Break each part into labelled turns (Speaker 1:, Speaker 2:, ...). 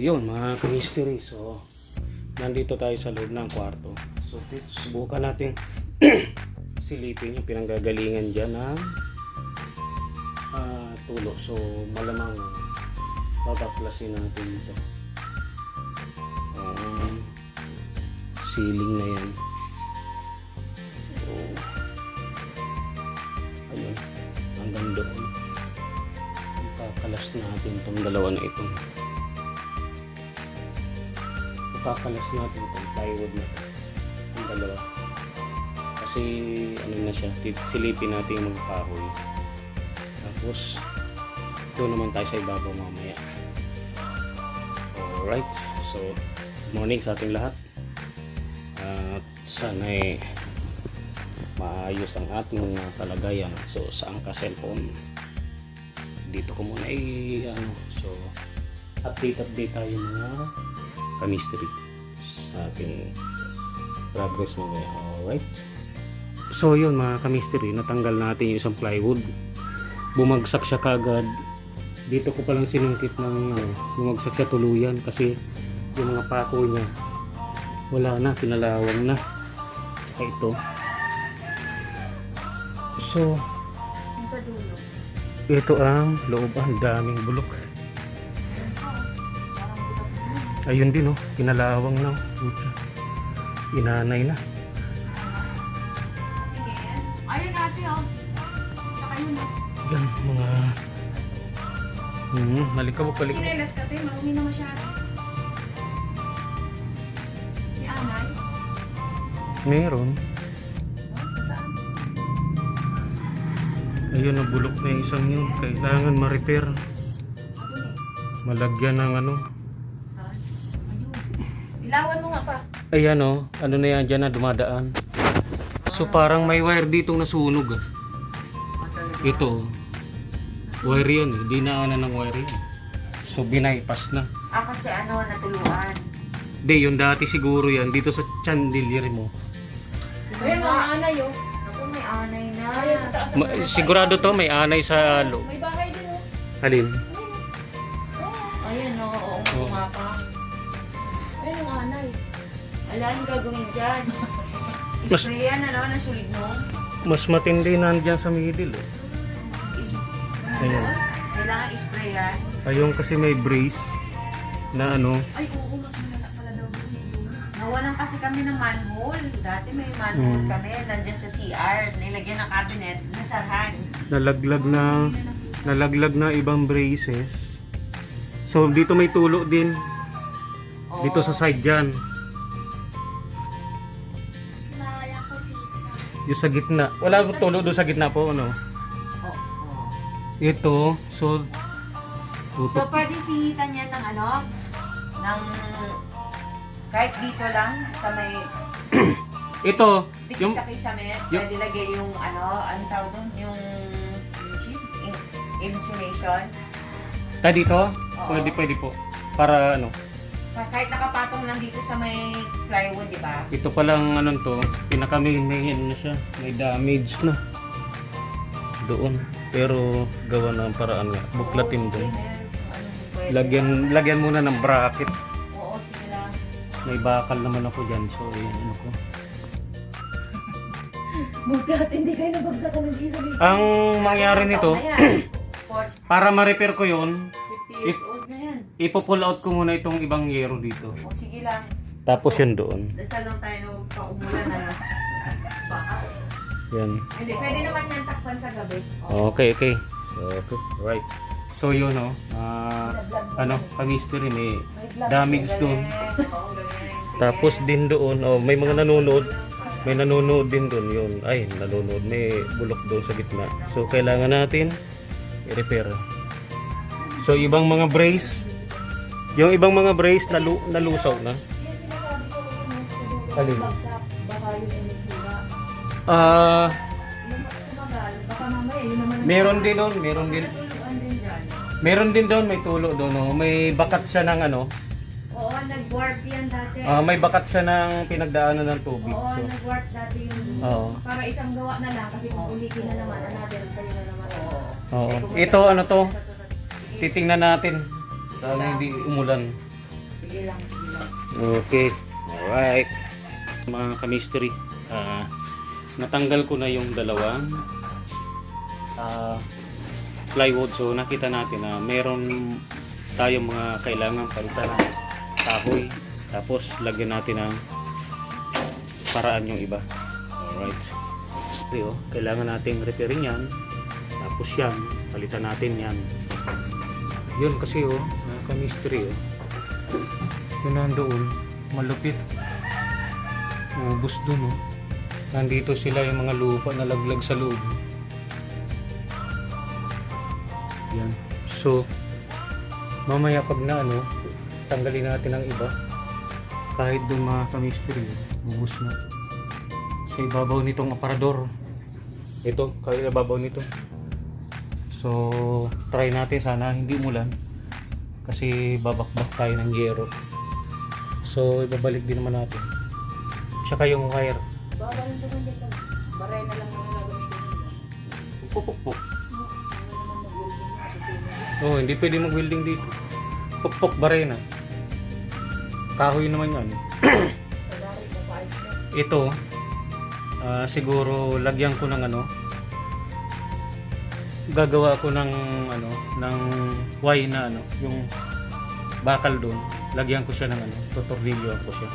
Speaker 1: yun mga ka-mystery. So, nandito tayo sa loob ng kwarto. So, subukan natin silipin yung pinanggagalingan dyan ng tulo. So, malamang babaklasin natin ito. Ceiling na yan. So, ayun, hanggang doon. Kakalas natin itong dalawa na ito. Kakalas natin itong plywood na ito. Ang dalawa. Kasi ano na siya, silipin natin yung mga kahoy. Tapos doon naman tayo sa ibabaw mamaya. Alright, so good morning sa ating lahat. At sana'y maayos ang ating kalagayan. So saan ka cellphone? Dito ko muna so update tayo mga ka-mystery sa ating progress mo ngayon. Alright, so yun mga ka-mystery, natanggal natin yung isang plywood. Bumagsak siya kagad. Dito ko palang sinungkit ng bumagsak siya tuluyan kasi yung mga pako niya wala na, kinalawang na. Saka ito, so
Speaker 2: Sa dulo.
Speaker 1: ito ang loob. Ang daming bulok. Ayun din kinalawang na. Inanay na.
Speaker 2: Ayun natin Saka yun
Speaker 1: Yan mga malikabok.
Speaker 2: Chinelas ka tayo, marumi na masyado. May anay?
Speaker 1: Meron.
Speaker 2: Saan?
Speaker 1: Ayun, bulok na yung isang yun. Kailangan ma-repair. Malagyan ng
Speaker 2: Ayun. Ilawan mo nga pa.
Speaker 1: Ayan ano na yan dyan na dumadaan. So parang may wire ditong nasunog. Ito. Wire yan Di naanan ng wire yan. So binaypass na.
Speaker 2: Kasi natuluan.
Speaker 1: Hindi, yung dati siguro yan. Dito sa chandelier mo.
Speaker 2: Ayun, mga anay Ako, may anay na. Ayun, sa taas.
Speaker 1: Sigurado to may anay sa loob.
Speaker 2: May bahay din
Speaker 1: Halin?
Speaker 2: Ayun oo nga pa. Ayun yung anay. Alam gagawin dyan. Isprayan nasulig mo.
Speaker 1: Mas matindi nandyan sa middle. Ayun.
Speaker 2: Kailangan isprayan.
Speaker 1: Ayun kasi may brace na
Speaker 2: Ay, oo, mas malala pala daw. Nawalan kasi kami ng manhole. Dati may manhole kami, nandiyan sa CR. Nilagyan ng cabinet, nasarhan.
Speaker 1: nalaglag na ibang braces. So dito may tulo din. Dito sa side dyan. Yung sa gitna. Wala po tulo doon sa gitna po Ito. So
Speaker 2: pwede singitan yan ng ng kahit dito lang sa may
Speaker 1: ito
Speaker 2: dikit
Speaker 1: yung
Speaker 2: sa kisame, pwede lagay yung anong tawag doon? Yung insulation.
Speaker 1: dito.
Speaker 2: Oo.
Speaker 1: Pwede po. Para
Speaker 2: Kahit nakapatong lang dito sa may plywood, di ba?
Speaker 1: ito palang to, may na siya, may damage na doon, pero gawa na ang paraan nga, buklatin doon. Lagyan muna ng bracket.
Speaker 2: Oo, sige lang.
Speaker 1: May bakal naman ako dyan, so ko.
Speaker 2: Buti at hindi kayo nabagsakan ng isa dito.
Speaker 1: Ang mangyari nito, para ma-repair ko yun,
Speaker 2: 50 years old na yan.
Speaker 1: ipo-pull out ko muna itong ibang yero dito.
Speaker 2: O sige lang.
Speaker 1: Tapos yun doon.
Speaker 2: Dasal lang tayo nung paumulan na baka.
Speaker 1: Yan.
Speaker 2: Hindi, pwede naman yan takpan sa gabi.
Speaker 1: Okay. So, right. So yun ka-mystery, may damage doon. Tapos din doon, may mga nanonood. May nanonood din doon yun. Ay, nanonood. May bulok doon sa gitna. So kailangan natin i-repair. So ibang mga brace, yung ibang mga brace nalusaw na.
Speaker 2: Yan sinasabi ko
Speaker 1: Alin?
Speaker 2: bagsak, baka yun ay nagsira. Tumagal, baka mamaya yun naman ang
Speaker 1: Meron din doon, meron din.
Speaker 2: natuluan din dyan.
Speaker 1: Meron din doon, may tulo doon. May bakat siya ng
Speaker 2: Oo, nag-warp yan dati.
Speaker 1: may bakat siya ng pinagdaanan ng tubig.
Speaker 2: Oo,
Speaker 1: So,
Speaker 2: nag-warp dati yung
Speaker 1: Oo.
Speaker 2: para isang gawa na lang kasi kung ulitin na naman, another kayo na naman.
Speaker 1: Oo. Ito to, titingnan natin. Sana hindi umulan.
Speaker 2: Sige lang, sige lang.
Speaker 1: Okay. Alright. Mga ka-mystery, natanggal ko na yung dalawang plywood. So nakita natin na meron tayong mga kailangan palitan ng kahoy. Tapos lagyan natin ng paraan yung iba. Alright. So, kailangan nating repairing yan. Tapos yan, palitan natin yan. Yun kasi mga ka-mystery yun nandoon, malupit. Ubus dun nandito sila yung mga lupa na laglag sa loob. Yan. So mamaya pag na tanggalin natin ang iba, kahit dun mga ka-mystery ubus na sa ibabaw nitong aparador. Ito, kaya ibabaw nito. So try natin, sana hindi umulan kasi babakbak tayo ng yero. So ibabalik din naman natin. Tsaka yung wire.
Speaker 2: Bawal naman din pag baray na lang naman gagamitin.
Speaker 1: Pupukpuk. Oh, hindi pwede mag-welding dito. Pukpok barena. Kahoy naman yan. Ito, siguro lagyan ko ng gagawa ko ng ng Y na yung bakal doon. Lagyan ko siya ng tutornilyo ko siya.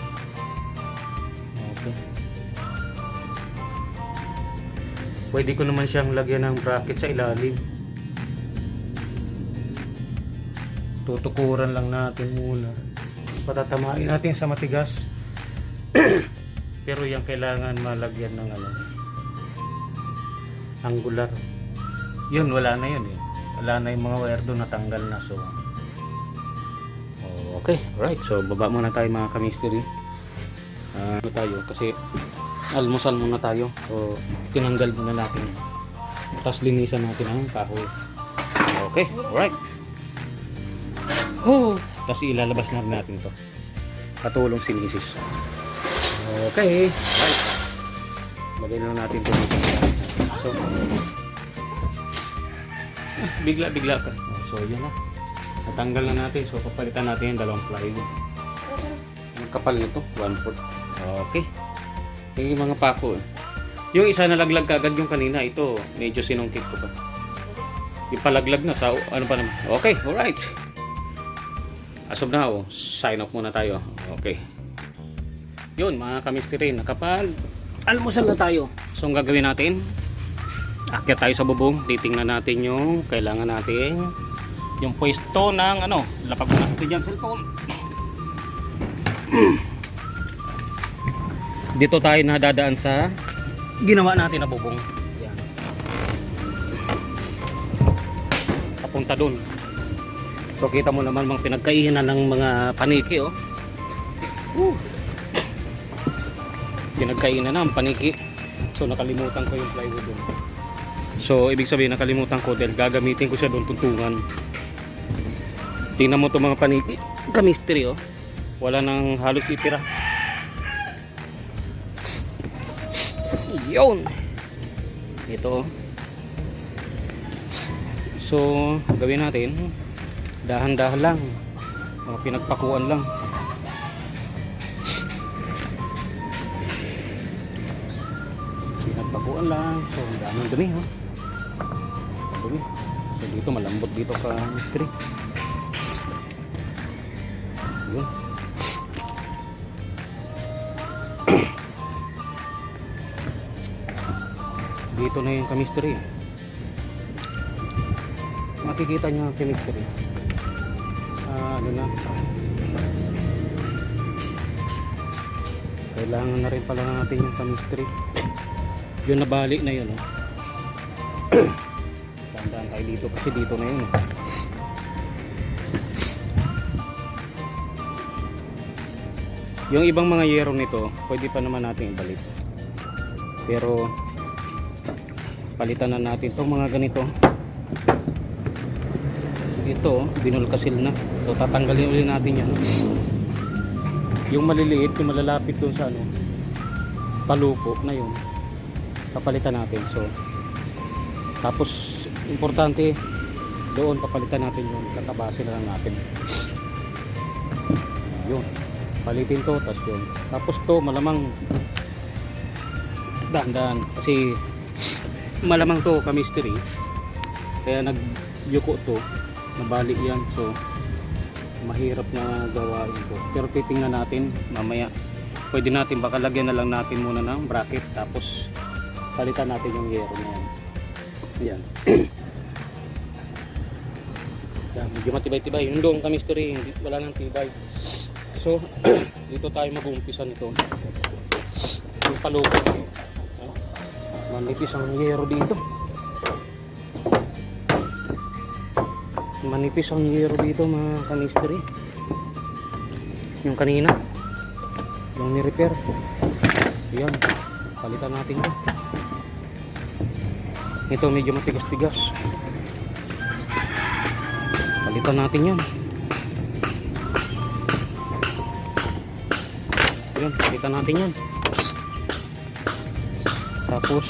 Speaker 1: Okay. Pwede ko naman siyang lagyan ng bracket sa ilalim. Tutukuran lang natin muna. Patatamain natin sa matigas. Pero yung kailangan malagyan ng angular. Yun, wala na yun Wala na yung mga wire doon, natanggal na. So okay, right. So baba muna tayo mga ka-mystery. Tayo kasi almusal muna tayo. So tinanggal muna natin. Tapos linisan natin ang kahoy. Okay, alright. Tapos ilalabas na rin natin to. Katulong si Mrs. Okay, right. Lagyan na natin ito dito. So bigla ka. So yun na. Natanggal na natin. So papalitan natin yung dalawang plywood. Ang kapal nito, 1/4. Okay. Yung mga pako Yung isa nalaglag kagad yung kanina. Ito, medyo sinungkit ko pa. Yung palaglag na sa ano pa naman. Okay, alright. As of now, sign off muna tayo. Okay. Yun mga ka-mystery, nakapag almusal na tayo. So ang gagawin natin, akyat tayo sa bubong. Titingnan natin yung kailangan natin. Yung pwesto ng lapag mo natin dyan cellphone. Dito tayo nadadaan sa ginawa natin na bubong. Yan. Papunta dun. So kita mo naman mga pinagkainan ng mga paniki Pinagkainan ng paniki. So nakalimutan ko yung plywood dun. So ibig sabihin nakalimutan ko dahil gagamitin ko siya doon tuntungan. Tingnan mo itong mga paniki. Ka-mystery wala nang halos itira. Yun. Ito. So gawin natin dahan-dahan lang. Mga pinagpakuan lang. Pinagpakuan lang. So daming dumi dumi. So dito malambot dito ka-mystery. Yun. Dito na yung ka-mystery. Makikita nyo ang ka-mystery. Kailangan na rin pala natin yung ka-mystery. Yung nabali na yun tandaan tayo dito kasi dito na yun Yung ibang mga yero nito pwede pa naman natin ibalik, pero palitan na natin itong mga ganito. Ito binulkasil na, so tatanggalin ulit natin yan. Yung maliliit, yung malalapit dun sa palupo na yun, papalitan natin. So tapos importante doon papalitan natin yung katabasin na lang natin. yun, palitin to, tapos yun, tapos to malamang dahan-dahan kasi malamang to chemistry, kaya nagyuko to, nabali yan, so mahirap na gawain to, pero titingnan natin mamaya. Pwede natin, baka lagyan na lang natin muna ng bracket, tapos palitan natin yung yero na yan. Yan. Yan, medyo matibay-tibay yung doong chemistry, wala nang tibay. So dito tayo mag-uumpisa nito, yung palupo nito. Manipis ang yero dito, manipis ang yero dito mga chemistry. Yung kanina yung ni-repair, yan, palitan natin ito. Ito medyo matigas-tigas, palitan natin yan. Yan, palitan natin yan. Tapos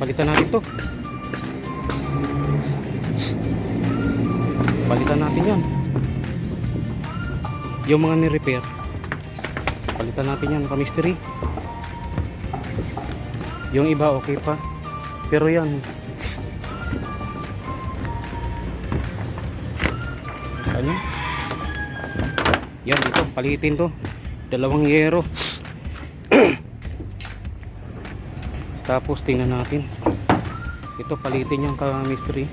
Speaker 1: palitan natin to, palitan natin yan. Yung mga ni-repair, palitan natin yan chemistry. Yung iba okay pa, pero yan ano, yan dito palitin to, dalawang yero. Tapos tingnan natin ito, palitin yung chemistry.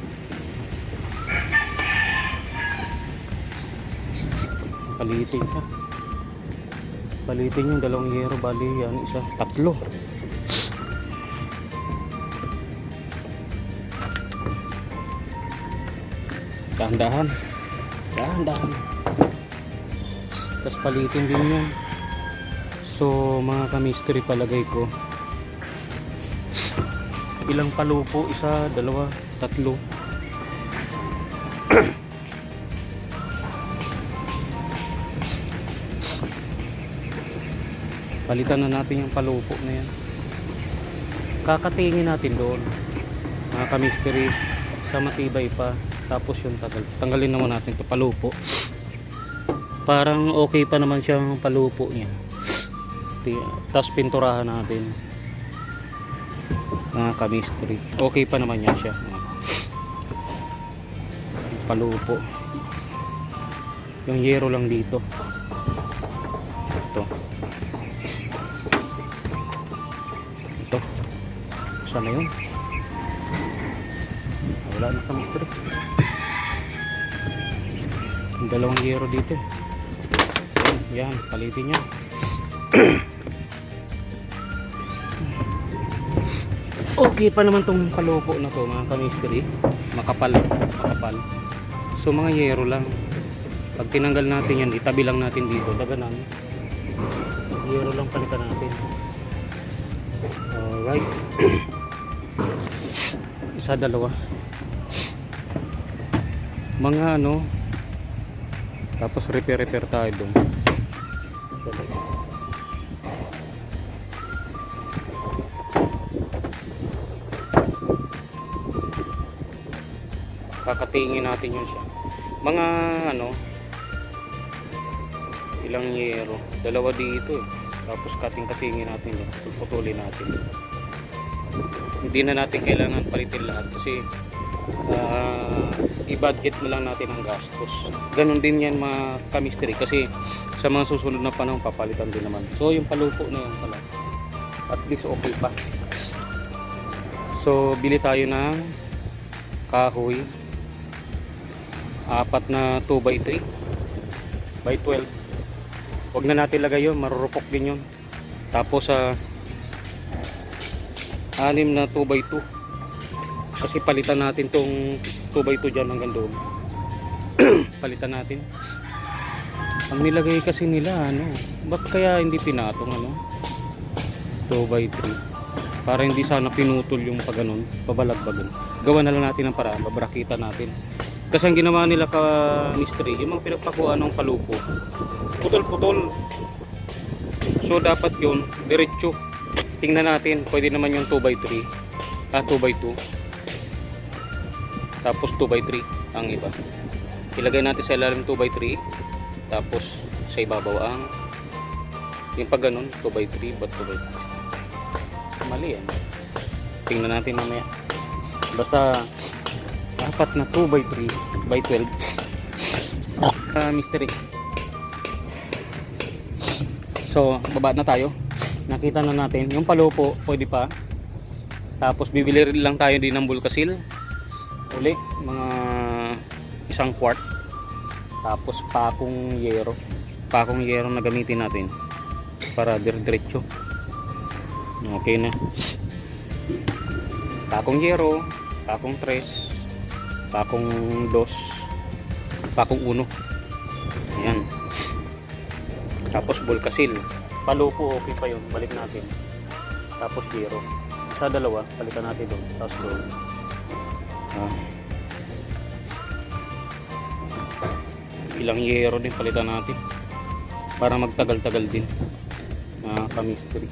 Speaker 1: Palitin siya, palitin yung dalawang yero, bali yan isa, tatlo. Dahan-dahan, dahan-dahan, tapos palitin din yan. So mga chemistry, palagay ko ilang palupo, isa, dalawa, tatlo. Palitan na natin yung palupo na yan, kakatingin natin doon mga chemistry sa matibay pa. Tapos yung tanggalin naman natin ito palupo, parang okay pa naman siyang palupo niya. Tapos pinturahan natin mga chemistry, okay pa naman yan siya. Palupo, yung yero lang dito, ito sana yun, wala na chemistry. Yung dalawang yero dito, yan, palitin niya. Okay pa naman tong palupo na to mga chemistry, makapal. So mga yero lang, pag tinanggal natin yan, itabi lang natin dito, daganan, yero lang palitan natin. Alright. Isa, dalawa, mga ano, tapos repair tayo doon. Kakatingin natin yun siya, mga ano, ilang yero, dalawa dito eh. Tapos katingin natin yun, putulin natin. Hindi na natin kailangan palitin lahat kasi i-budget mo lang natin ang gastos. Ganon din yan mga chemistry, kasi sa mga susunod na panahon papalitan din naman. So yung palupo na yan pala, at least okay pa. So bili tayo ng kahoy, 4 na 2x3 by 12. Huwag na natin lagay yun, marurupok din yun. Tapos 6 na 2x2, kasi palitan natin tong 2x2 dyan hanggang doon. Palitan natin. Ang nilagay kasi nila ano, bakit kaya hindi pinatong ano 2x3, para hindi sana pinutol yung paganon, pabalagbagan. Gawa na lang natin ng paraan, babrakita natin. Kasi ang ginawa nila chemistry, yung mga pinagpakuan ng palupo, putol-putol. So dapat yun diretso. Tingnan natin, pwede naman yung 2x3, 2x2, tapos 2x3 ang iba. Ilagay natin sa ilalim 2x3, Tapos sa ibabaw ang yung pag ganun 2x3 but 2x3 mali yan. Tingnan natin mamaya. Basta apat na 2x3 by 12 mystery. So baba na tayo. Nakita na natin yung palupo, pwede pa. Tapos bibili lang tayo din ng bulkasil uli, mga isang quart. Tapos pakong yero na gamitin natin para diretso. Okay na. Pakong yero, pakong 3, pakong 2, pakong 1. Ayan. Tapos bulkasil. Palupo okay pa yun, balik natin. Tapos yero. Sa dalawa, palitan natin doon. Tapos doon. Ilang yero din palitan natin para magtagal-tagal din ka-mystery.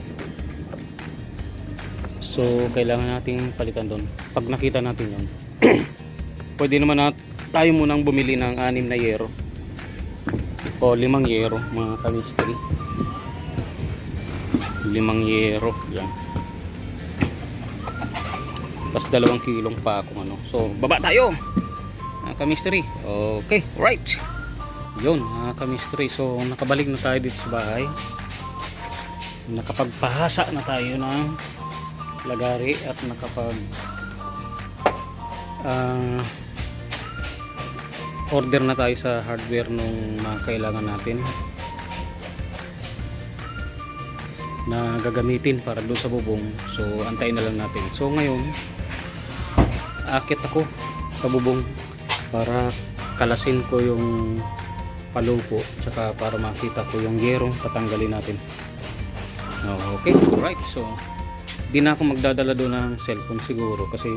Speaker 1: So kailangan nating palitan doon. Pag nakita natin yan pwede naman tayo munang bumili ng 6 na yero o 5 yero mga ka-mystery. 5 yero yan. Tapos 2 kilong pa kung ano. So baba tayo ka-mystery. Okay, right. Yun ka-mystery. So nakabalik na tayo dito sa bahay. Nakapagpahasa na tayo ng lagari at nakapag order na tayo sa hardware nung kailangan natin na gagamitin para doon sa bubong. So antayin na lang natin. So ngayon akit ako sa bubong para kalasin ko yung palupo tsaka para makita ko yung yerong patanggalin natin. Okay, right. So di na ako magdadala doon ng cellphone siguro kasi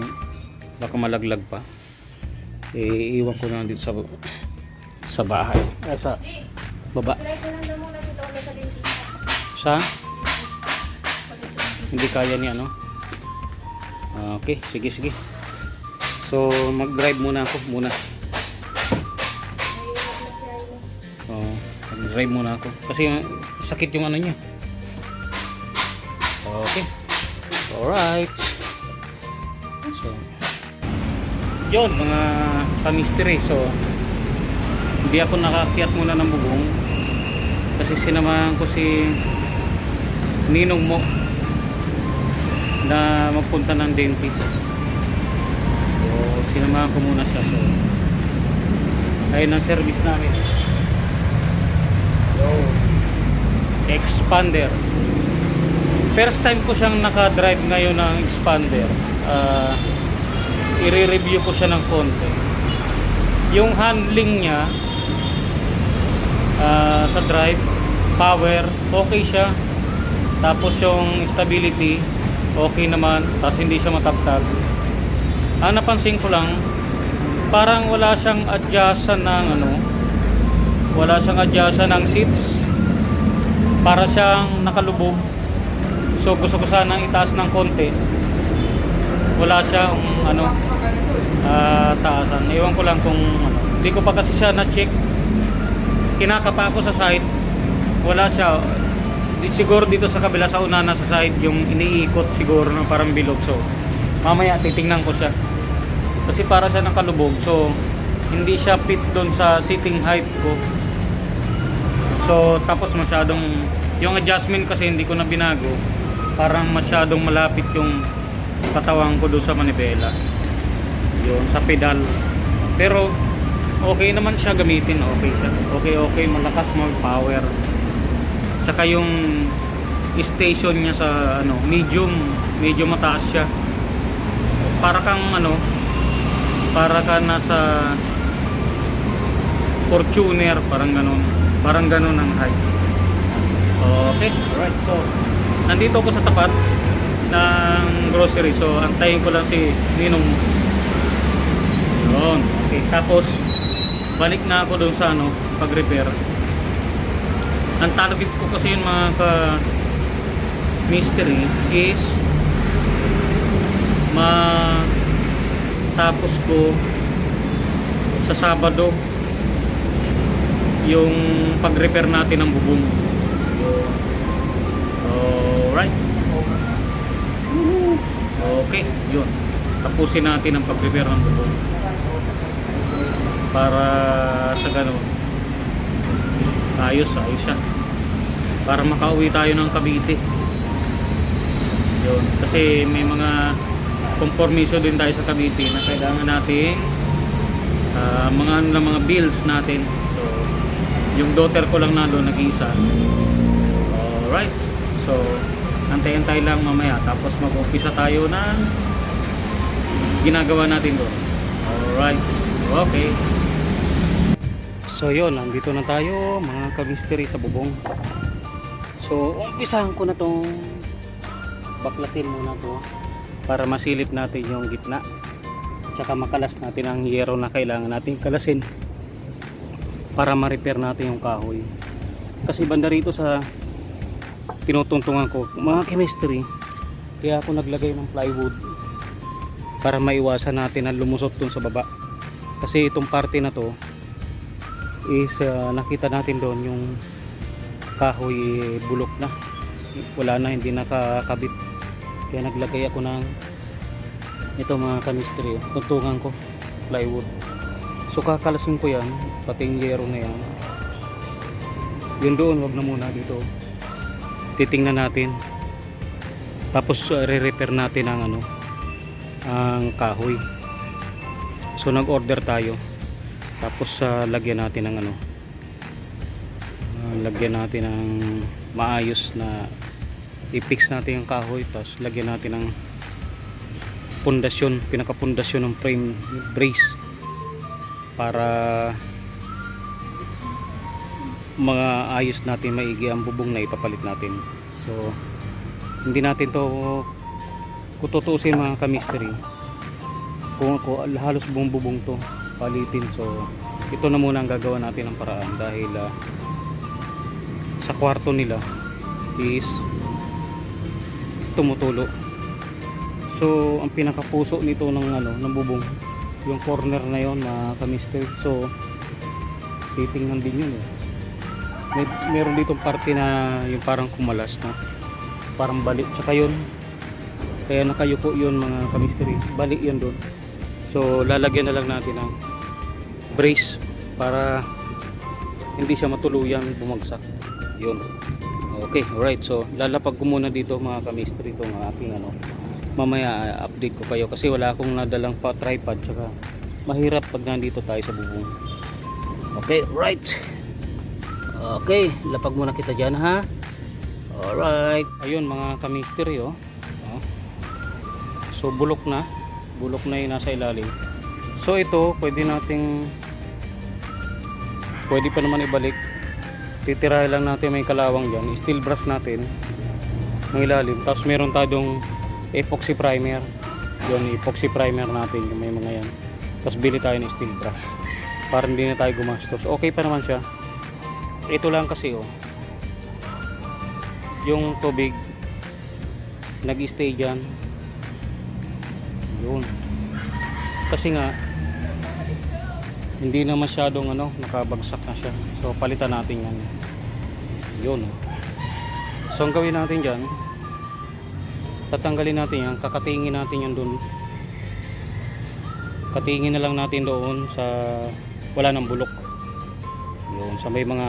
Speaker 1: baka malaglag pa. Iiwan ko na dito sa bahay. Sa baba. Sa hindi kaya niya no. Okay, sige. So mag-drive muna ako muna. Mag-drive muna ako kasi sakit yung ano niya. Okay. Alright. So yun mga ka-mystery. So hindi ako nakaakyat muna ng bubong kasi sinamahan ko si ninong mo na magpunta ng dentist. So sinamahan ko muna siya. So ayun ang service namin. So expander. First time ko siyang naka-drive ngayon ng expander. I-review ko siya ng konti. Yung handling niya sa drive, power, okay siya. Tapos yung stability, okay naman. Tapos hindi siya matagtag. Ang napansin ko lang, parang wala siyang adjustan ng wala siyang adjustan ng seats. Para siyang nakalubog. So gusto ko sanang itaas ng konti. Wala siyang taasan. Iwan ko lang kung hindi ko pa kasi siya na-check. Kinakapa ako sa side. Wala siya. Siguro dito sa kabila sa una na sa side yung iniikot siguro na parang bilog. So mamaya titingnan ko siya. Kasi para siya nakalubog. So hindi siya fit doon sa sitting height ko. So tapos masyadong yung adjustment kasi hindi ko na binago. Parang masyadong malapit yung katawan ko doon sa manibela. Yun, sa pedal. Pero okay naman siya gamitin. Okay siya. Okay, malakas mag-power. Tsaka yung station niya sa medium mataas siya. Para kang para ka nasa Fortuner, parang ganun ang height. Okay, alright. So nandito ako sa tapat ng grocery. So antayin ko lang si ninong. Yun. Okay, tapos balik na ako doon sa pag-repair. Ang target ko kasi yung mga ka-mystery is tapos ko sa Sabado yung pag-repair natin ng bubong. Alright. Okay, yun. Tapusin natin ang pag-repair ng bubong. Para sa ganun, ayos siya. Para makauwi tayo ng Cavite. Yun. Kasi may mga kompromiso din tayo sa Cavite na kailangan natin mga bills natin. So, yung daughter ko lang na doon nag-iisa. Alright. So, antay-antay lang mamaya. Tapos mag-umpisa tayo ng ginagawa natin doon. Alright. Okay. So yun, nandito na tayo mga ka-mystery sa bubong. So, umpisahan ko na tong baklasin muna to para masilip natin yung gitna. Tsaka makalas natin ang yero na kailangan natin kalasin para ma-repair natin yung kahoy. Kasi banda rito sa tinutungtungan ko, mga chemistry, kaya ako naglagay ng plywood para maiwasan natin na lumusot dun sa baba. Kasi itong parte na to is nakita natin doon yung kahoy bulok na, wala na, hindi nakakabit. Kaya naglagay ako ng ito mga kamistry, tuntungan ko plywood. So kakalasin ko yan, pati yung yero na yan. Yun doon, wag na muna dito. Titingnan natin. Tapos re-repair natin ang ang kahoy. So nag-order tayo. Tapos lagyan natin ng lagyan natin ng maayos na i-fix natin yung kahoy. Tapos lagyan natin ng pundasyon, pinaka-pundasyon ng frame brace para mga ayos natin maigi ang bubong na ipapalit natin. So hindi natin to kututusin mga kamisteri kung halos buong bubong to palitin. So ito na muna ang gagawa natin ng paraan dahil sa kwarto nila is tumutulo. So ang pinakapuso nito ng ng bubong, yung corner na yon mga kamisteri. So titingnan din yun meron ditong parte na yung parang kumalas na parang balik, tsaka yun kaya nakayuko yun mga kamisteri, balik yun doon. So lalagyan na lang natin ng brace para hindi siya matuluyan bumagsak yun. Okay, alright. So lalapag ko muna dito mga kamisteri itong aking mamaya update ko kayo kasi wala akong nadalang pa tripod, tsaka mahirap pag nandito tayo sa bubong. Okay, right. Okay, lapag muna kita dyan ha. Alright. Ayun mga kamisteri so bulok na yung nasa ilalim. So ito pwede pa naman ibalik. Titirahin lang natin may kalawang dyan, steel brush natin ng ilalim. Tapos meron tayong epoxy primer, yun epoxy primer natin yung may mga yan. Tapos bili tayo ng steel brush para hindi na tayo gumastos. Okay pa naman siya. Ito lang kasi yung tubig nag-stay dyan yun kasi nga hindi na masyadong nakabagsak na siya. So palitan natin yan yun. So ang gawin natin dyan, tatanggalin natin yan, kakatingin natin yan dun, katingin na lang natin doon sa wala ng bulok yun, sa may mga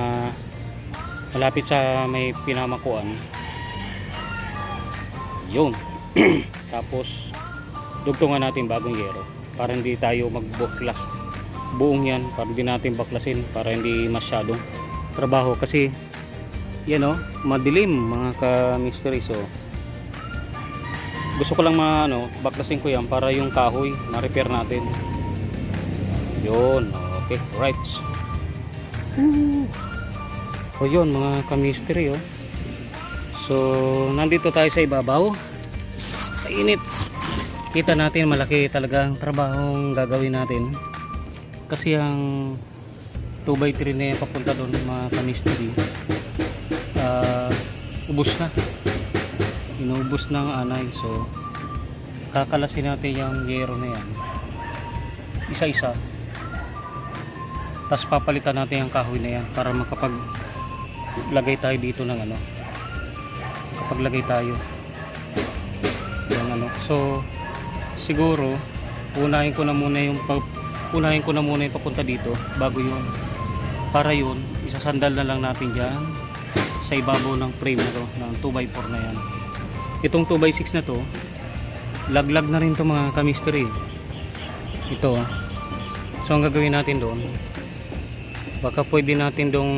Speaker 1: malapit sa may pinamakuan yun. Tapos dugtungan natin bagong yero para hindi tayo magbuklas buong yan, para hindi natin baklasin, para hindi masyadong trabaho kasi yan madilim mga ka-mystery. So gusto ko lang baklasin ko yan para yung kahoy ma-repair natin yun. Okay, right. O yun mga ka-mystery so nandito tayo sa ibabaw sa init. Kita natin malaki talagang trabahong gagawin natin kasi ang 2x3 na yan papunta doon mga ka-mystery ubos na, inubos ng anay. So kakalasin natin yung yero na yan isa-isa Tapos papalitan natin yung kahoy na yan para makapaglagay tayo dito ng ano. Kapaglagay tayo ng ano. So siguro unahin ko na muna yung papunta dito bago yun. Para yun, isasandal na lang natin dyan sa ibabaw ng frame na to, ng 2x4 na yan. Itong 2x6 na to, laglag na rin to mga ka-mystery. Ito. So ang gagawin natin doon, baka pwede natin dong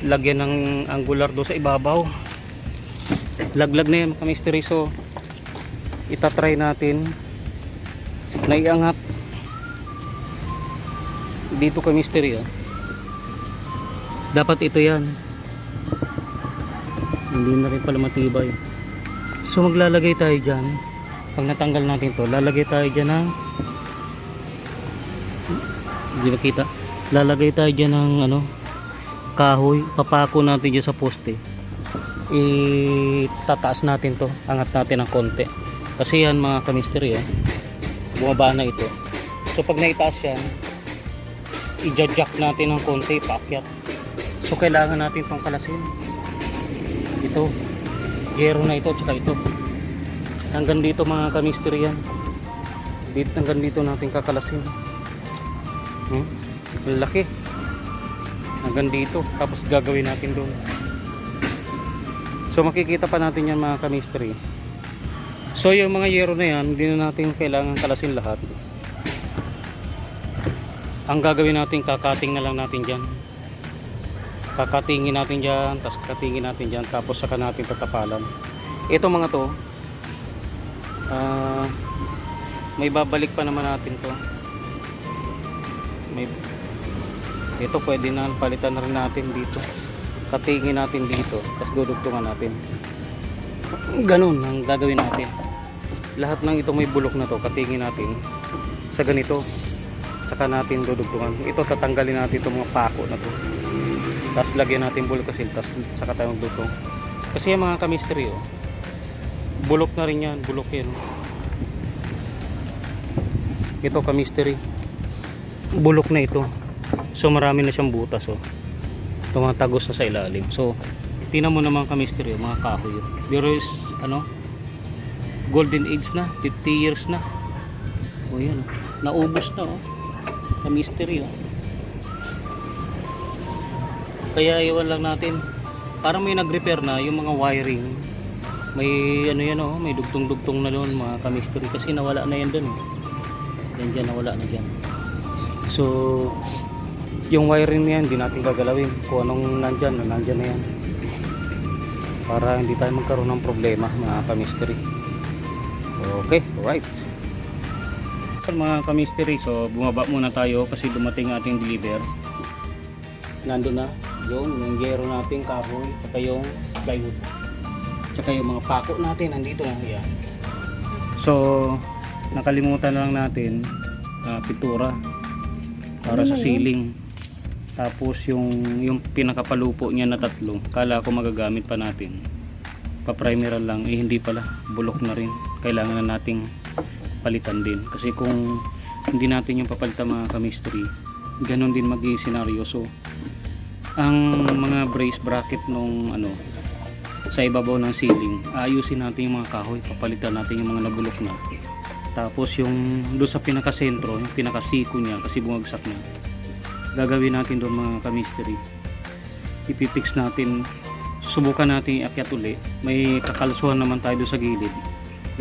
Speaker 1: lagyan ng angular do sa ibabaw. Laglag na yan mga ka-mystery. So itatry natin na iangat dito ka-mystery. Dapat ito yan, hindi na rin pala matibay. So maglalagay tayo dyan. Pag natanggal natin to, lalagay tayo dyan ng, hindi nakita, lalagay tayo dyan ng ano, kahoy. Papako natin dyan sa poste. Itataas natin to, angat natin ng konti kasi yan mga ka-mystery, bumaba na ito. So pag naitaas yan, i-jack natin ng konti, paakyat. So kailangan natin itong kalasin. Ito, yero na ito, tsaka ito. Hanggang dito mga ka-mystery yan. Hanggang dito natin kakalasin. Laki. Hanggang dito. Tapos gagawin natin doon. So makikita pa natin yan mga ka-mystery. So yung mga yero na yan, hindi na natin kailangan kalasin lahat. Ang gagawin natin, kakating na lang natin dyan. Kakatingin natin dyan, tapos kakatingin natin dyan, tapos saka natin tatapalan. Ito mga to, may babalik pa naman natin to. Ito pwede na, palitan na rin natin dito. Katingin natin dito, tapos dudugtungan natin. Ganun ang gagawin natin. Lahat ng ito may bulok na to, katingin natin sa ganito. Saka natin dudugtungan. Ito tatanggalin natin itong mga pako na to. Tapos lagyan natin bulok kasi, tapos saka tayo magdugtong. Kasi yung mga ka-mystery, bulok na rin yan, bulok yan. Ito ka-mystery, bulok na ito. So marami na siyang butas. Ito mga tagos na sa ilalim. So tingnan mo naman ka-mystery, mga kahoy. There is golden age na, 50 years na. Yan, naubos na ka-mystery. Kaya iwan lang natin, parang may nag-repair na yung mga wiring. May yan may dugtong-dugtong na doon mga ka-mystery kasi nawala na yan doon. Yan dyan, nawala na dyan. So yung wiring na yan, hindi natin gagalawin. Kung anong nandyan na yan. Para hindi tayo magkaroon ng problema mga ka-mystery. Okay, alright. Mga ka-mystery, so bumaba muna tayo kasi dumating ating deliver. Nandun na yung yero natin, kahoy, tsaka yung plywood, tsaka yung mga pako natin nandito na yan. So nakalimutan lang natin pintura para sa ceiling. Tapos yung pinakapalupo niya na tatlo, kala ko magagamit pa natin, pa-primeral lang, hindi pala, bulok na rin. Kailangan na nating palitan din kasi kung hindi natin yung papalitan mga ka-mystery, ganun din magiging senaryo. So ang mga brace bracket nung sa ibabaw ng ceiling, ayusin natin yung mga kahoy, papalitan natin yung mga nabulok na. Tapos yung doon sa pinakasentro, yung pinakasiko niya kasi bumagsak na, gagawin natin doon mga ka-mystery, ipipix natin, susubukan natin iakyat uli. May kakalsuhan naman tayo doon sa gilid,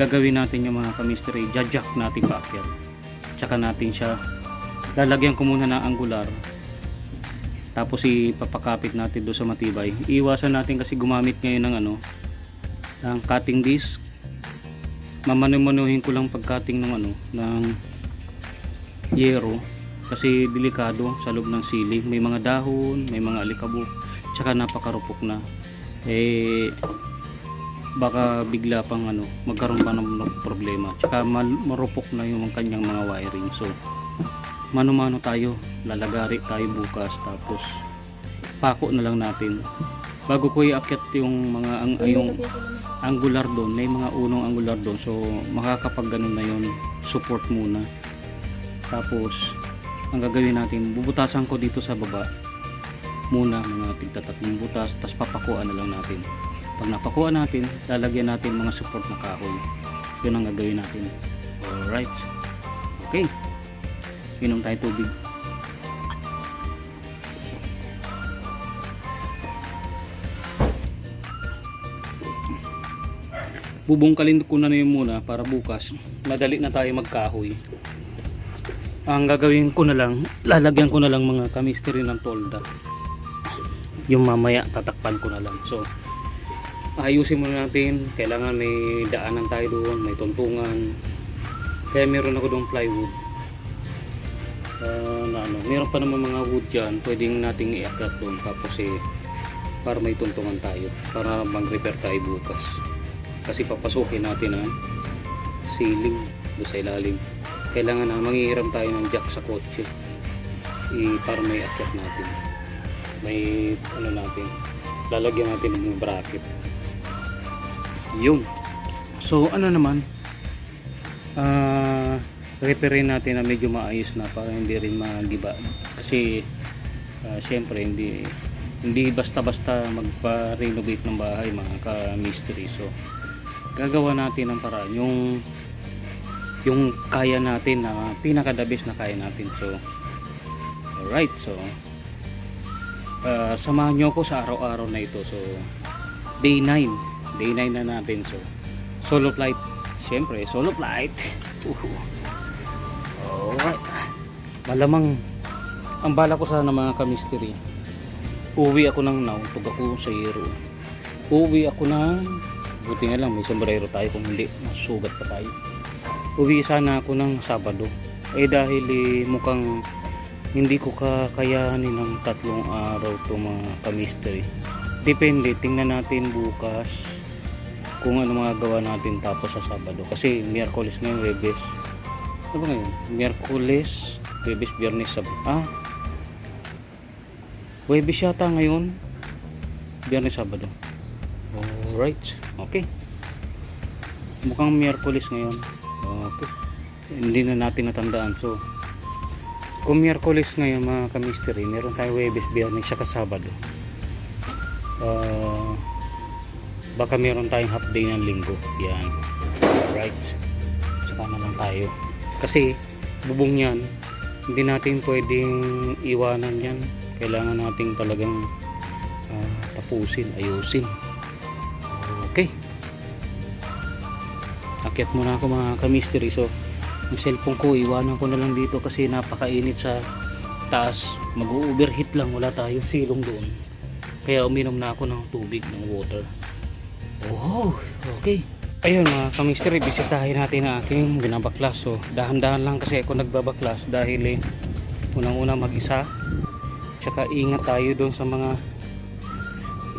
Speaker 1: gagawin natin yung mga ka-mystery, jajak natin paakyat, tsaka natin siya lalagyan ko muna ng angular, tapos ipapakapit natin doon sa matibay. Iwasan natin kasi gumamit ngayon ng cutting disc. Mamanu-manuhin ko lang pag-cutting ng yero kasi delikado sa loob ng ceiling. May mga dahon, may mga alikabok, tsaka napakarupok na. Baka bigla pang magkaroon pa ng problema. Tsaka marupok na yung kanyang mga wiring. So mano-mano tayo, lalagari tayo bukas, tapos pako na lang natin bago ko iakyat yung mga yung angular doon. May mga unong angular doon, so makakapag ganun na yun, support muna. Tapos ang gagawin natin, bubutasan ko dito sa baba muna mga tigtatatlong butas, tapos papakuan na lang natin. Pag napakuan natin, lalagyan natin mga support na kahoy. Yun ang gagawin natin. Alright, okay, inom tayo tubig. Bubungkalin ko na yun muna para bukas madali na tayo magkahoy. Ang gagawin ko na lang, lalagyan ko na lang mga kamisteri ng tolda. Yung mamaya tatakpan ko na lang. So ayusin muna natin, kailangan may daanan tayo doon, may tuntungan. Kaya meron ako doon plywood. Meron pa naman mga wood dyan, pwedeng nating i-akyat doon. Tapos para may tuntungan tayo, para mag-repair tayo bukas. Kasi papasukin natin ang ceiling doon sa ilalim. Kailangan na manghihiram tayo ng jack sa kotse para may akyat natin, may natin, lalagyan natin ng bracket yun. So naman, repairin natin na medyo maayos na para hindi rin magiba, kasi syempre hindi basta-basta magpa-renovate ng bahay mga ka-mystery. So gagawa natin ng paraan yung kaya natin, na pinaka-the best na kaya natin. So alright, so samahan nyo ako sa araw-araw na ito. So day 9 na natin. So solo flight, syempre solo flight. Alright, malamang ang bala ko sana mga ka-mystery, uwi ako ng now, pag ako sa Hero, uwi ako ng, buti na lang may sombrero tayo, kung hindi masugat pa tayo. Uwi sana ako ng Sabado, dahil mukhang hindi ko kakayanin ng 3 araw to mga ka-mystery. Depende, tingnan natin bukas kung ano mga gawa natin tapos sa Sabado, kasi Miyerkules ngayon, Webes, ano ba ngayon? Miyerkules, Webes, Biyernes, Sabado, Webes yata ngayon, Biyernes, Sabado. Alright, okay, mukhang Miyerkules ngayon. Okay, hindi na natin natandaan. So kung Miyerkules ngayon mga ka-mystery, meron tayo Webes, Biyernes, saka Sabado. Baka meron tayong half day ng Linggo. Yan, alright, saka na lang tayo, kasi bubong yan, hindi natin pwedeng iwanan yan. Kailangan natin talagang tapusin, ayusin. Okay, akyat muna ako mga ka-mystery. So yung cellphone ko iwanan ko na lang dito kasi napakainit sa taas, mag-overheat lang, wala tayong silong doon, kaya uminom na ako ng tubig, ng water. Okay, ayun mga ka-mystery, bisitahin natin ang aking binabaklas. So dahan-dahan lang kasi ako nagbabaklas dahil unang-una mag-isa, tsaka ingat tayo doon sa mga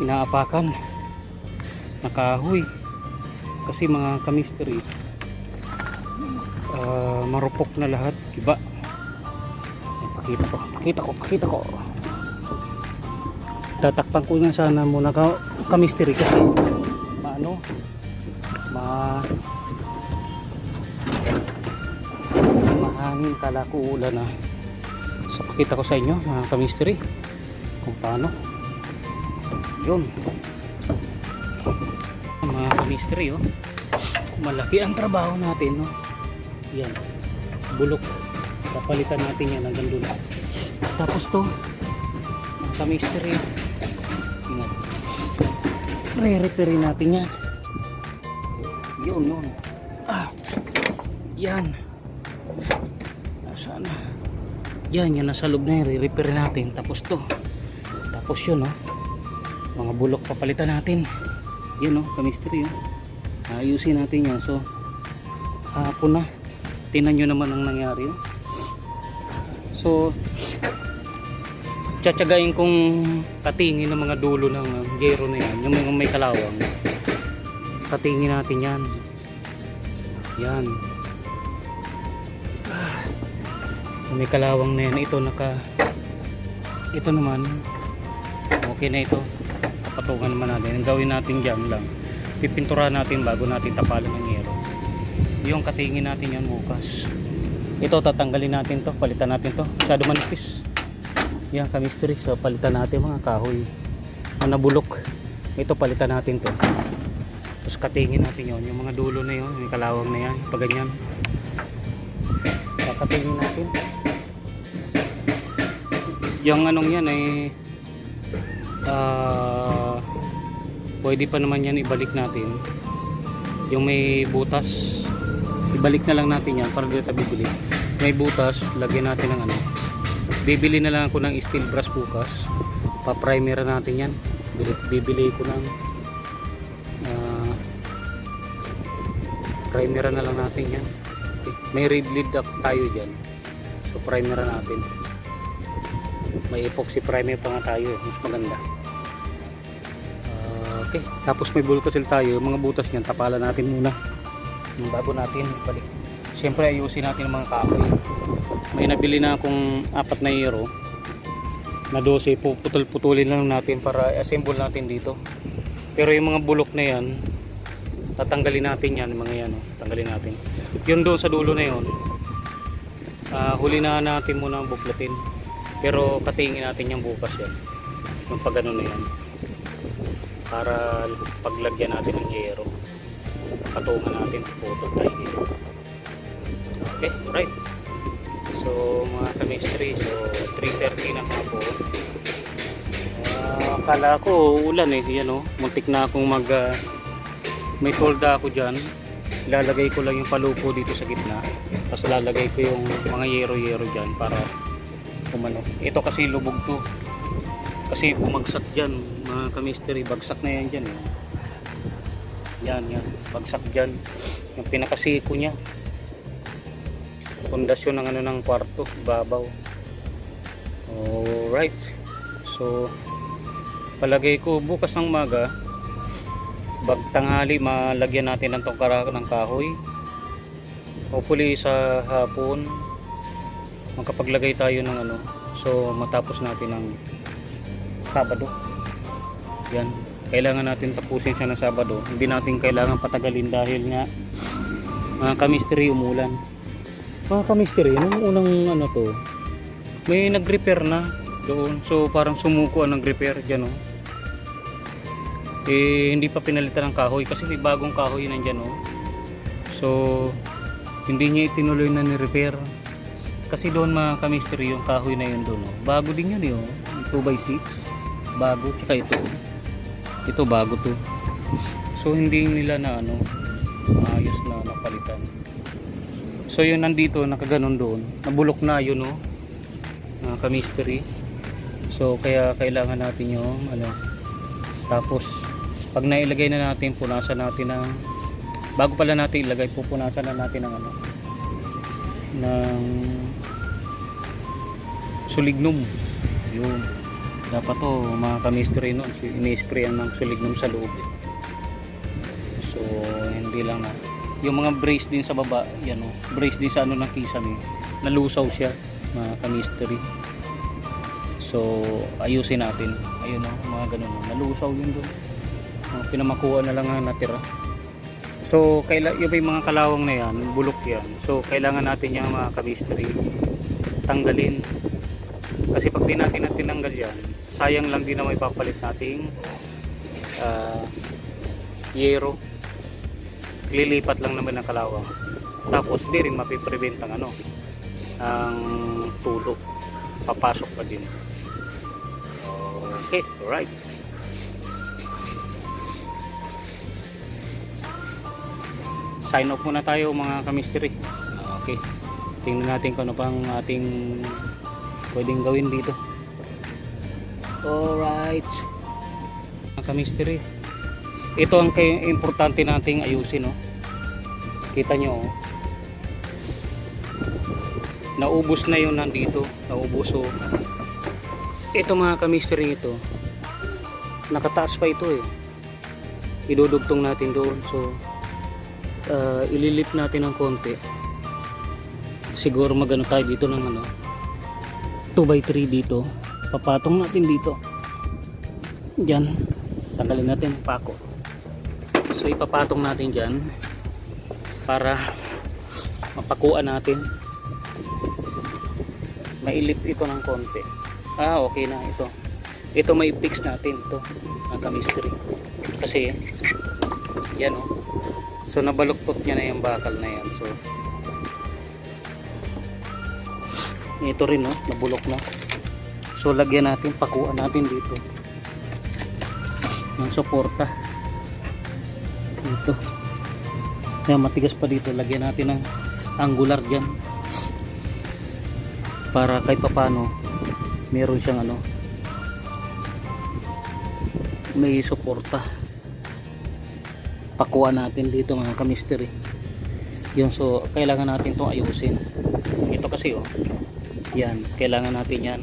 Speaker 1: inaapakan na kahoy, kasi mga ka-mystery, marupok na lahat, iba. Pakita ko. Tatakpan ko nga sana muna ka-mystery kasi mahangin, kala ko ulan na. So pakita ko sa inyo mga ka-mystery kung paano. Yun mga ka-mystery, malaki ang trabaho natin, yan, bulok, papalitan natin yan hanggang doon. Tapos to mga ka-mystery, ingat, re-repairin natin yan. Yun yan, nasaan na yan, nasa loob na yan, re-repair natin. Tapos to, tapos yun mga bulok papalitan natin. Yan ka-mystery, ayusin natin yan. So hapon na, tingnan nyo naman ang nangyari. So tsatsagain kong katingin ng mga dulo ng gero na yan, yung may kalawang, katingin natin yan. May kalawang na yan, ito naman okay na ito. Patungan naman natin, ang gawin natin dyan lang, pipintura natin bago natin tapalan ng yero. Yung katingin natin yan bukas. Ito tatanggalin natin to, palitan natin to. Masyado manipis. Yan chemistry. So palitan natin mga kahoy na nabulok. Ito palitan natin to. Tapos katingin natin yon, yung mga dulo na yon, yung kalawang na yan, pag ganyan. Katingin natin. Yung anong yan ay pwede pa naman yan ibalik natin. Yung may butas, ibalik na lang natin yan para dito bibili. May butas, lagyan natin ng ano. Bibili na lang ako ng steel brass bukas. Pa-primer natin yan. Bibili ko ng primer na lang natin yan. Okay. May red lid tayo dyan. So primer natin. May epoxy primer pa nga tayo, mas maganda. Okay, tapos may bulkasil tayo. Mga butas niyan tapalan natin muna bago natin balik. Siyempre ayusin natin ang mga kahoy. May nabili na akong 4 na euro na 12, putol-putulin lang natin para assemble natin dito. Pero yung mga bulok na yan tatanggalin natin yan, mga yan, tanggalin natin. Yun doon sa dulo na yun, huli na natin muna ang buklatin. Pero katingin natin yung bukas yan, yung pag ano na yan, para paglagyan natin ng yero, patungan natin, putol tayo dito. Okay, alright. So mga chemistry, so 3:30 na po. Akala ko ulan eh, yan o, muntik na akong may tolda ako dyan. Ilalagay ko lang yung palupo dito sa gitna, tapos lalagay ko yung mga yero-yero dyan para umano. Ito kasi lubog to, kasi bumagsak dyan mga chemistry, bagsak na yan dyan eh. Yan, bagsak dyan yung pinakasiko nya, pundasyon ng ano ng kwarto, babaw. Alright, so palagay ko bukas ng umaga, tanghali, malagyan natin ng tongkara ng kahoy. Hopefully sa hapon magkapaglagay tayo ng ano, so matapos natin ng Sabado. Yan, kailangan natin tapusin siya ng Sabado. Hindi natin kailangan patagalin dahil nga chemistry umulan. Mga chemistry, nung unang ano to, may nag-repair na doon, so parang sumuko ang nag-repair dyan, oh. Eh hindi pa pinalitan ng kahoy kasi may bagong kahoy nandyan, oh. So hindi niya itinuloy na ni-repair kasi doon mga chemistry yung kahoy na yun doon, oh. Bago din yun, oh. 2x6 bago, tsaka ito bago to, so hindi nila na ano, ayos na napalitan. So yun nandito, nakaganon doon, nabulok na yun, oh, mga chemistry. So kaya kailangan natin yung ano, tapos pag nailagay na natin, punasan natin ng, bago pala natin ilagay, pupunasan na natin ng ano, ng sulignum. Yun, dapat to mga chemistry noon, ini-sprayan ng sulignum sa loob. So hindi lang na yung mga brace din sa baba, yan, oh, brace din sa ano ng kisame, nalusaw siya mga chemistry. So ayusin natin, ayun, oh, mga ganun, oh, nalusaw yun doon, pinamakuha na lang ang natira. So yung mga kalawang na yan, bulok yan, so kailangan natin yung mga chemistry tanggalin, kasi pag di natin tinanggal yan, sayang lang din na may papalit nating yero. Lilipat lang naman ng kalawang, tapos di rin mapiprevent ang ano, ang tulo, papasok pa din. Okay, alright. Sign off muna tayo mga chemistry. Okay, tingnan natin kung ano pang ating pwedeng gawin dito. Alright mga chemistry, ito ang importante nating ayusin, no? Kita nyo, oh, naubos na yun nandito, naubos, oh. Ito mga chemistry, ito nakataas pa ito eh, idudugtong natin doon. So ililip natin ng konti, siguro magano tayo dito ng ano, 2x3 dito, papatong natin dito, dyan, tanggalin natin ang pako. So ipapatong natin dyan para mapakuan natin, mailip ito ng konti. Okay na ito may fix natin ito ang chemistry kasi yan so nabaluktot niya na yung bakal na yan. So ito rin nabulok na, so lagyan natin, pakuan natin dito ng suporta dito. Kaya matigas pa dito, lagyan natin ng angular dyan para kahit papano meron siyang may suporta. Pakuan natin dito mga chemistry yun. So kailangan natin itong ayusin ito kasi yan, kailangan natin yan.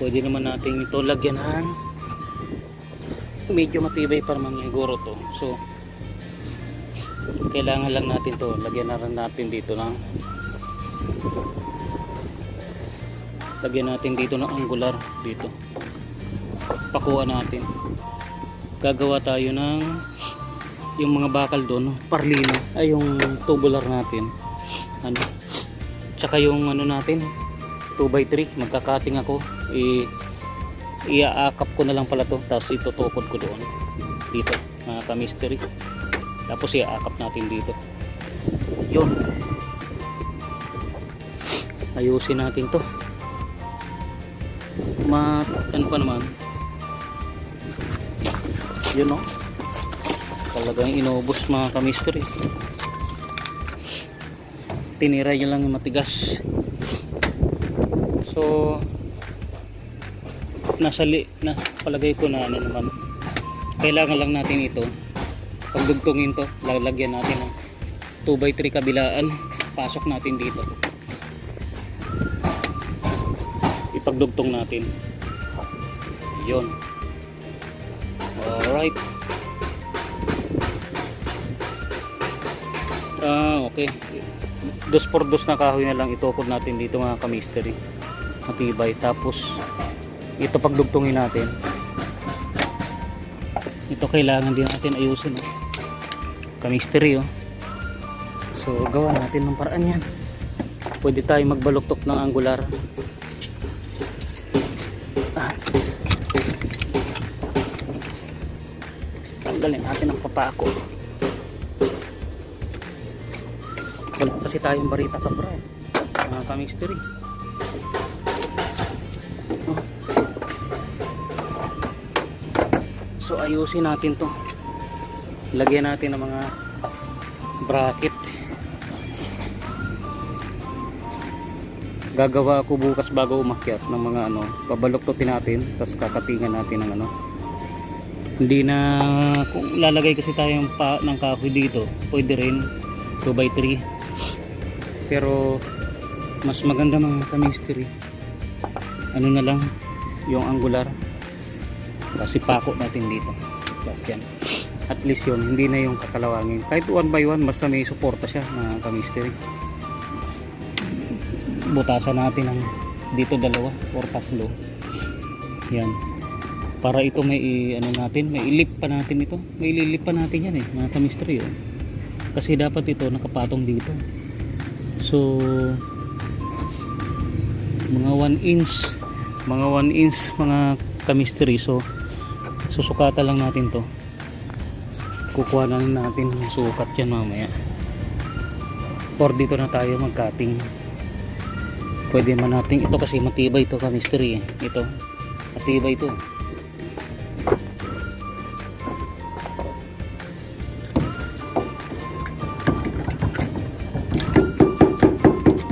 Speaker 1: Pwede naman natin ito lagyan ng medyo matibay para maniguro to. So kailangan lang natin to lagyan na rin natin dito ng angular dito. Pakuan natin, gagawa tayo ng yung mga bakal doon, parlino ay yung tubular natin tsaka yung natin 2x3 magkakating ako, iaakap ko na lang pala to, tapos itutukod ko doon dito mga chemistry, tapos iaakap natin dito yun. Ayusin natin to pa naman yun talagang inubos mga chemistry. Tinira nyo lang yung matigas. So palagay ko na naman kailangan lang natin ito pagdugtungin to, lalagyan natin ng 2x3 kabilaan, pasok natin dito, ipagdugtong natin yun. Alright. Okay. 2x2 na kahoy na lang itukod natin dito mga chemistry, matibay. Tapos ito pagdugtungin natin, ito kailangan din natin ayusin chemistry so gawa natin ng paraan yan. Pwede tayo magbaluktok ng angular. Tanggalin natin ang papako. Wala kasi tayong barita kabra mga chemistry. So ayusin natin to, lagyan natin ng mga bracket. Gagawa ako bukas bago umakyat ng mga pabaluktutin natin, tapos kakatingan natin ng hindi na, kung lalagay kasi tayo ng kahoy dito, pwede rin 2x3, pero mas maganda mga chemistry na lang yung angular, tapos ipako natin dito, tapos yan, at least yun, hindi na yung kakalawangin. Kahit 1x1 basta may suporta siya mga chemistry. Butasan natin ng dito 2 or 3 yan, para ito may may ilip pa natin ito, may ililip pa natin yan mga chemistry kasi dapat ito nakapatong dito. So mga 1 inch mga chemistry. So susukatan lang natin to, kukuha na natin ng sukat yan mamaya, or dito na tayo mag-cutting. Pwede man natin ito kasi matibay ito chemistry ito matibay ito.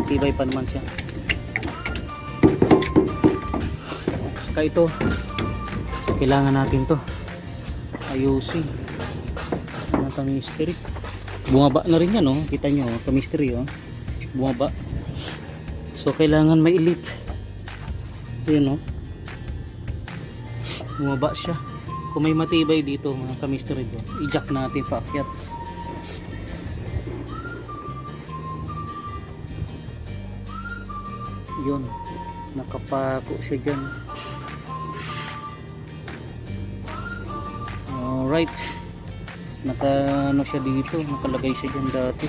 Speaker 1: Matibay pa naman siya. Saka ito kailangan natin to ayusin mga chemistry. Bumaba na rin yan kita nyo chemistry bumaba. So kailangan mailip yun bumaba siya. Kung may matibay dito mga chemistry i-jack natin paakyat. Yun, nakapako siya dyan. Alright, siya dito, nakalagay siya dyan dati.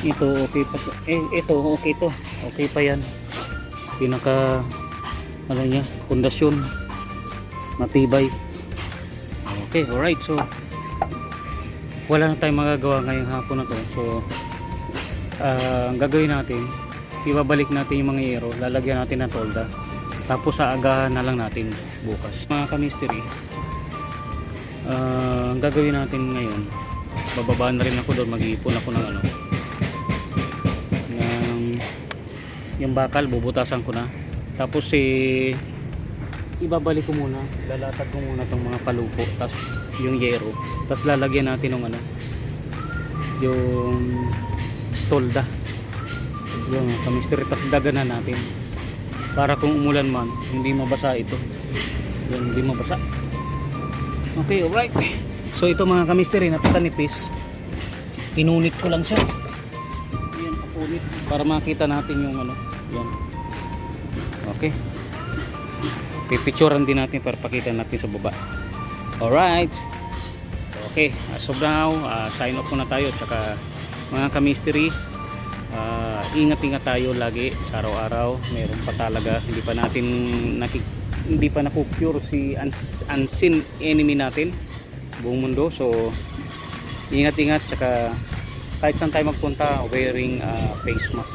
Speaker 1: Ito okay pa to. Ito okay to. Okay pa yan. Pinaka ano niya, pundasyon. Matibay. Okay, alright. So wala na tayong magagawa ngayong hapon na to. So ang gagawin natin, ibabalik natin yung mga yero, lalagyan natin ng tolda. Tapos aagahan na lang natin bukas. Mga ka-mystery, ang gagawin natin ngayon, bababa na rin ako doon, mag-iipon ako ng ano, ng yung bakal, bubutasan ko na. Tapos ibabalik ko muna, lalatag ko muna tong mga palupo, tapos yung yero, tapos lalagyan natin ng ano, yung tolda, yung ka-mystery, tapos daganan natin para kung umulan man hindi mabasa ito, yung hindi mabasa. Okay, alright. So ito mga ka-mystery, napakanipis, pinunit ko lang siya. Yan, papunit para makita natin yung ano, yan. Okay, pipicturean din natin para pakita natin sa baba. Alright, okay, as of now, sign off muna tayo. Tsaka mga ka-mystery, ingat-ingat tayo lagi sa araw-araw. Meron pa talaga, hindi pa naku-cure si unseen enemy natin buong mundo. So ingat-ingat, tsaka kahit saan tayo magpunta, wearing face mask.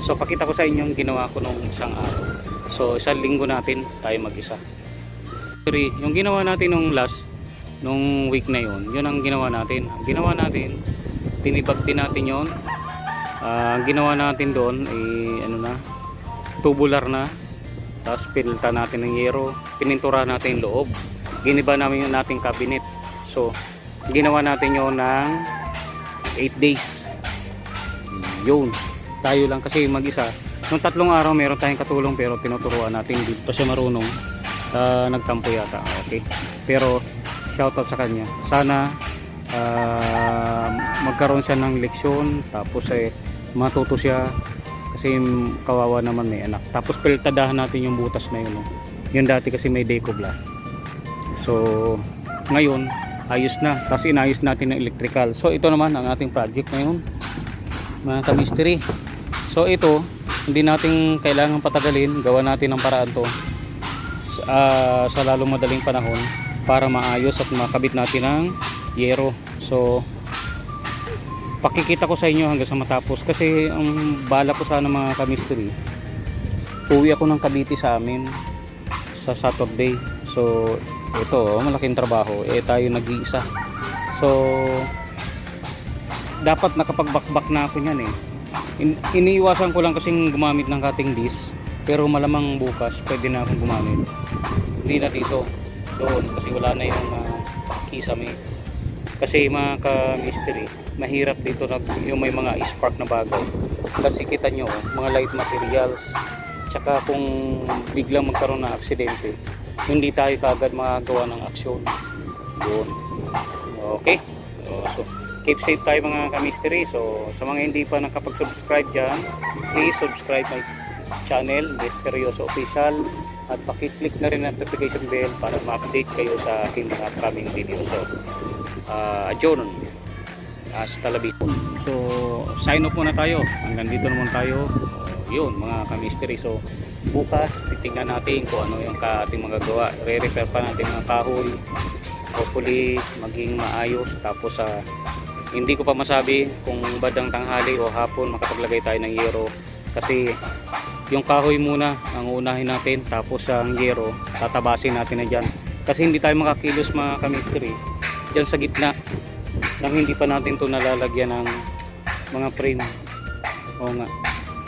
Speaker 1: So pakita ko sa inyo yung ginawa ko nung isang araw. So isang linggo natin tayo mag-isa. Yung ginawa natin nung week na yun ang ginawa natin. Ang ginawa natin, tinibag din natin yun. Ang ginawa natin doon ay ano na, tubular na. Tapos pinilta natin ng yero, pinintura natin yung loob, giniba namin yung nating cabinet. So ginawa natin yun ng 8 days. Yun, tayo lang kasi mag-isa. Nung 3 araw meron tayong katulong, pero tinuturuan natin, hindi pa siya marunong. Nagtampo yata. Okay, pero shoutout sa kanya. Sana magkaroon siya ng leksyon, tapos matuto siya, kasi kawawa naman, may anak. Tapos piltadahan natin yung butas na yun, no? Yun dati kasi may decobla. So ngayon ayos na, tapos inayos natin ng electrical. So ito naman ang ating project ngayon, mga ka-mystery. So ito, hindi natin kailangan patagalin, gawa natin ng paraan to sa lalong madaling panahon para maayos at makabit natin ng yero. So pakikita ko sa inyo hanggang sa matapos, kasi ang bala ko sana mga ka-mystery, uwi ako ng Cavite sa amin sa Saturday. So ito, malaking trabaho, tayo nag-iisa. So dapat nakapagbakbak na ako niyan. Iniiwasan ko lang kasing gumamit ng cutting disc, pero malamang bukas pwede na akong gumamit. Hindi na dito, doon, kasi wala na yung kisame. Kasi mga ka-mystery, mahirap dito na yung may mga spark na bago. Kasi kita nyo, mga light materials. Tsaka kung biglang magkaroon ng aksidente, hindi tayo kagad makagawa ng aksyon. Yun. Okay? So keep safe tayo mga ka-mystery. So sa mga hindi pa nakapag-subscribe dyan, please subscribe my channel, Mysteryoso Official. At pakiclick na rin ang notification bell para ma-update kayo sa aking mga upcoming video. So adyon, hasta la vista. So sign off muna tayo, hanggang dito naman tayo. Yun mga ka-mystery. So bukas titingnan natin kung ano yung ating magagawa. Re-repair pa natin mga kahoy, hopefully maging maayos. Tapos hindi ko pa masabi kung badang tanghali o hapon makapaglagay tayo ng yero, kasi yung kahoy muna ang unahin natin, tapos ang yero tatabasin natin na dyan, kasi hindi tayo makakilos mga ka-mystery dyan sa gitna nang hindi pa natin to nalalagyan ng mga frame. O nga,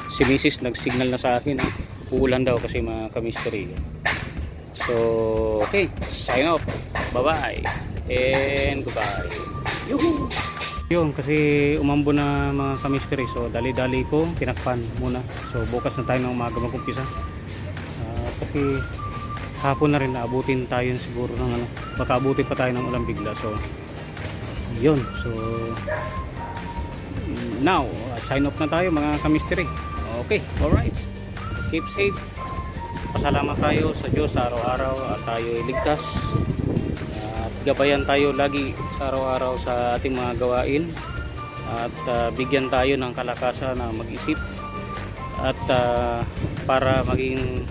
Speaker 1: si Mrs. nag-signal na sa akin, uulan daw kasi mga ka-mystery. So okay, sign off, bye bye and goodbye. Yuhu! Yun, kasi umambo na mga ka-mystery, so dali-dali ko tinakpan muna. So bukas na tayo ng umaga mag-umpisa, kasi hapon na rin, naabutin tayo siguro ng ano, baka abutin pa tayo ng ulan bigla. So yun, so now sign off na tayo mga ka-mystery. Okay, alright, keep safe, pasalamat tayo sa Diyos araw-araw at tayo iligtas. Gabayan tayo lagi sa araw-araw sa ating mga gawain. at bigyan tayo ng kalakasan na mag-isip at para maging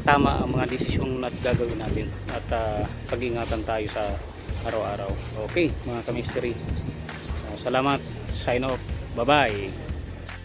Speaker 1: tama ang mga desisyong na gagawin natin at pag-ingatan tayo sa araw-araw. Okay mga ka-mystery, salamat, sign off, bye bye.